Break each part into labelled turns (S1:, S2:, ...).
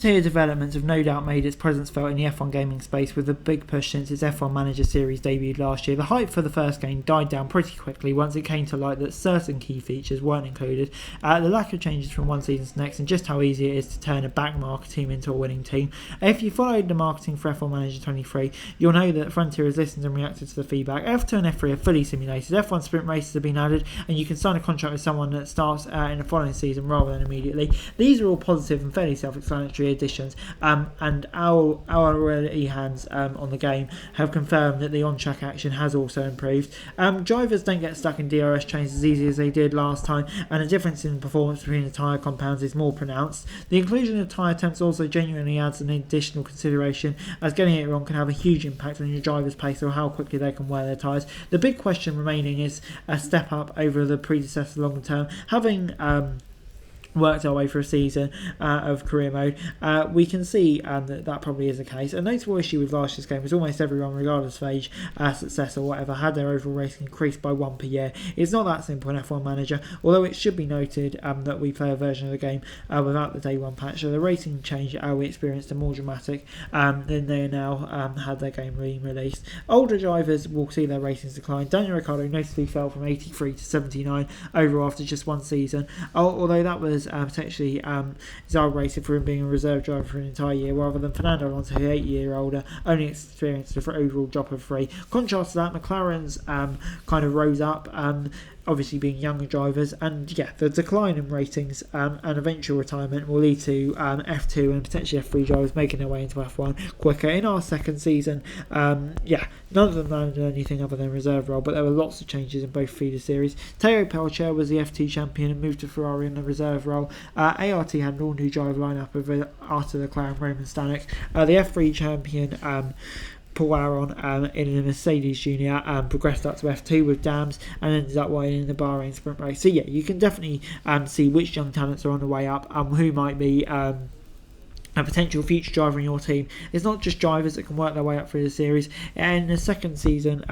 S1: Tier developments have no doubt made its presence felt in the F1 gaming space, with a big push since its F1 Manager series debuted last year. The hype for the first game died down pretty quickly once it came to light that certain key features weren't included, the lack of changes from one season to the next, and just how easy it is to turn a backmarker team into a winning team. If you followed the marketing for F1 Manager 23, you'll know that Frontier has listened and reacted to the feedback. F2 and F3 are fully simulated, F1 sprint races have been added, and you can sign a contract with someone that starts in the following season rather than immediately. These are all positive and fairly self-explanatory additions. And our already hands on the game have confirmed that the on-track action has also improved. Drivers don't get stuck in DRS chains as easy as they did last time, and the difference in performance between the tyre compounds is more pronounced. The inclusion of tyre temps also genuinely adds an additional consideration, as getting it wrong can have a huge impact on your driver's pace or how quickly they can wear their tyres. The big question remaining is a step up over the predecessor long term. Having worked our way through a season of career mode, we can see that probably is the case. A notable issue with last year's game was almost everyone, regardless of age, success or whatever, had their overall rating increased by 1 per year. It's not that simple in F1 Manager, although it should be noted that we play a version of the game without the day one patch, so the rating change we experienced are more dramatic than they are now had their game re-released. Older drivers will see their ratings decline. Daniel Ricciardo notably fell from 83 to 79 overall after just one season, although that was potentially celebrated for him being a reserve driver for an entire year, rather than Fernando Alonso, who 8 year older, only experienced an overall drop of 3. Contrast to that, McLaren's kind of rose up, obviously being younger drivers, and yeah, the decline in ratings and eventual retirement will lead to F2 and potentially F3 drivers making their way into F1 quicker. In our second season, none of them landed anything other than reserve role, but there were lots of changes in both feeder series. Teo Pelcher was the F2 champion and moved to Ferrari in the reserve role. ART had an all-new driver lineup of Arthur Leclerc and Roman Stanek. The F3 champion Paul Aron in the Mercedes Junior progressed up to F2 with Dams and ended up winning the Bahrain sprint race. So yeah, you can definitely see which young talents are on the way up and who might be a potential future driver in your team. It's not just drivers that can work their way up through the series. In the second season,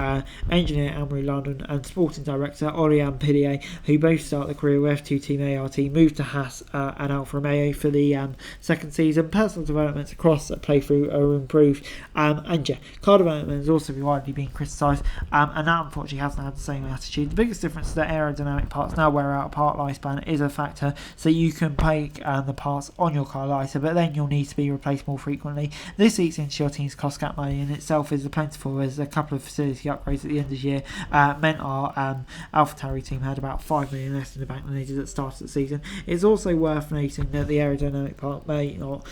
S1: engineer Amory London and sporting director Oriane Pidier, who both start their career with F2 team ART, moved to Haas and Alfa Romeo for the second season. Personal developments across the playthrough are improved, and yeah, car development has also been widely being criticised, and that unfortunately hasn't had the same attitude. The biggest difference is that aerodynamic parts now wear out. Part lifespan is a factor, so you can make the parts on your car lighter, but then you'll need to be replaced more frequently. This eats into your team's cost cap money in itself is plentiful, as a couple of facility upgrades at the end of the year meant our AlphaTauri team had about 5 million less in the bank than they did at the start of the season. It's also worth noting that the aerodynamic part may not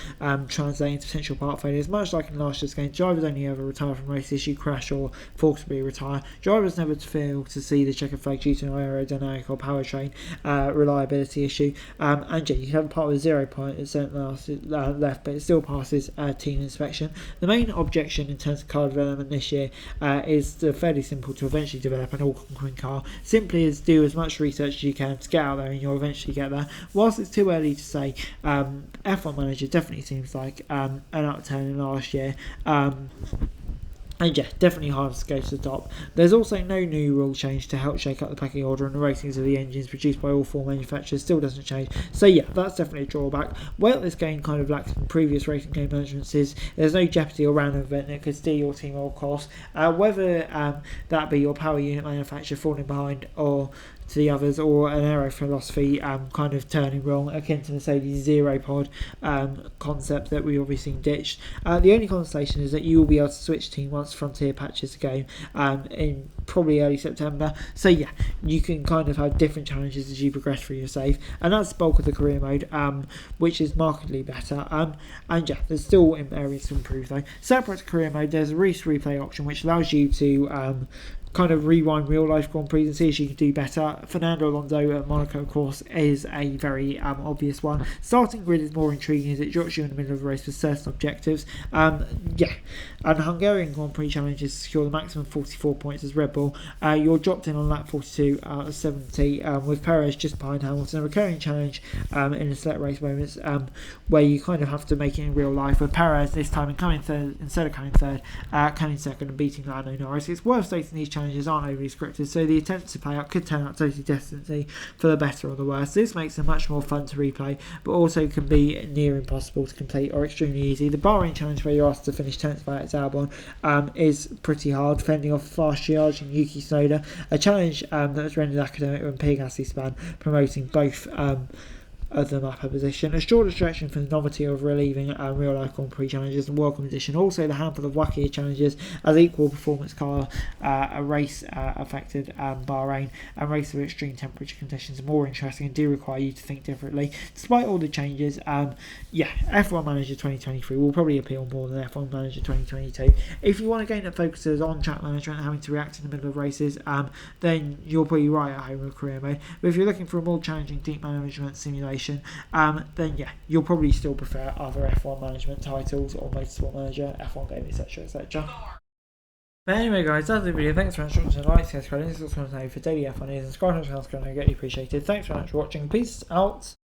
S1: translate into potential part failures. Much like in last year's game, drivers only ever retire from race issue, crash or forcibly retire. Drivers never fail to see the checker flag due to an aerodynamic or powertrain reliability issue, and yeah, you can have a part with 0 point at certain left, but it still passes team inspection. The main objection in terms of car development this year is fairly simple to eventually develop an all-conquering car. Simply is do as much research as you can to get out there and you'll eventually get there. Whilst it's too early to say, F1 Manager definitely seems like an upturn in last year. And yeah, definitely hard to go to the top. There's also no new rule change to help shake up the pecking order, and the ratings of the engines produced by all 4 manufacturers still doesn't change. So yeah, that's definitely a drawback. Where this game kind of lacks from previous racing game managements is there's no jeopardy or random event that could steer your team or course. Whether that be your power unit manufacturer falling behind or to the others, or an aero philosophy kind of turning wrong, akin to Mercedes zero pod concept that we obviously ditched. The only consolation is that you will be able to switch team once Frontier patches the game in probably early September. So yeah, you can kind of have different challenges as you progress through your save, and that's the bulk of the career mode, which is markedly better. And yeah, there's still areas to improve though. Separate to career mode, there's a race replay option which allows you to kind of rewind real life Grand Prix and see if you can do better. Fernando Alonso at Monaco, of course, is a very obvious one. Starting grid is more intriguing as it drops you in the middle of the race with certain objectives. And Hungarian Grand Prix challenges secure the maximum 44 points as Red Bull. You're dropped in on lap 42 out of 70 with Perez just behind Hamilton. A recurring challenge in the select race moments where you kind of have to make it in real life, with Perez this time coming third instead of coming third, coming second and beating Lando Norris. It's worth stating these challenges challenges aren't overly scripted, so the attempt to play up could turn out totally destiny for the better or the worse. This makes them much more fun to replay, but also can be near impossible to complete or extremely easy. The Bahrain challenge, where you're asked to finish 10th by its Albon, is pretty hard, fending off fast Giage and Yuki Tsunoda, a challenge that was rendered academic when Pierre Gasly span, promoting both of them up a position. A short distraction from the novelty of relieving real life Grand Prix challenges and World Competition. Also the handful of wacky challenges as equal performance car, a race affected Bahrain, and race of extreme temperature conditions are more interesting and do require you to think differently. Despite all the changes, F1 Manager 2023 will probably appeal more than F1 Manager 2022. If you want a game that focuses on track management and having to react in the middle of races, then you're probably right at home with career mode. But if you're looking for a more challenging deep management simulation, then you'll probably still prefer other F1 management titles or Motorsport Manager, F1 Game, etc, etc. But anyway guys, that's the video. Thanks very much for watching. Like, subscribe, subscribe for daily F1 news and subscribe to the channel. I greatly appreciated. Thanks very much for watching. Peace out.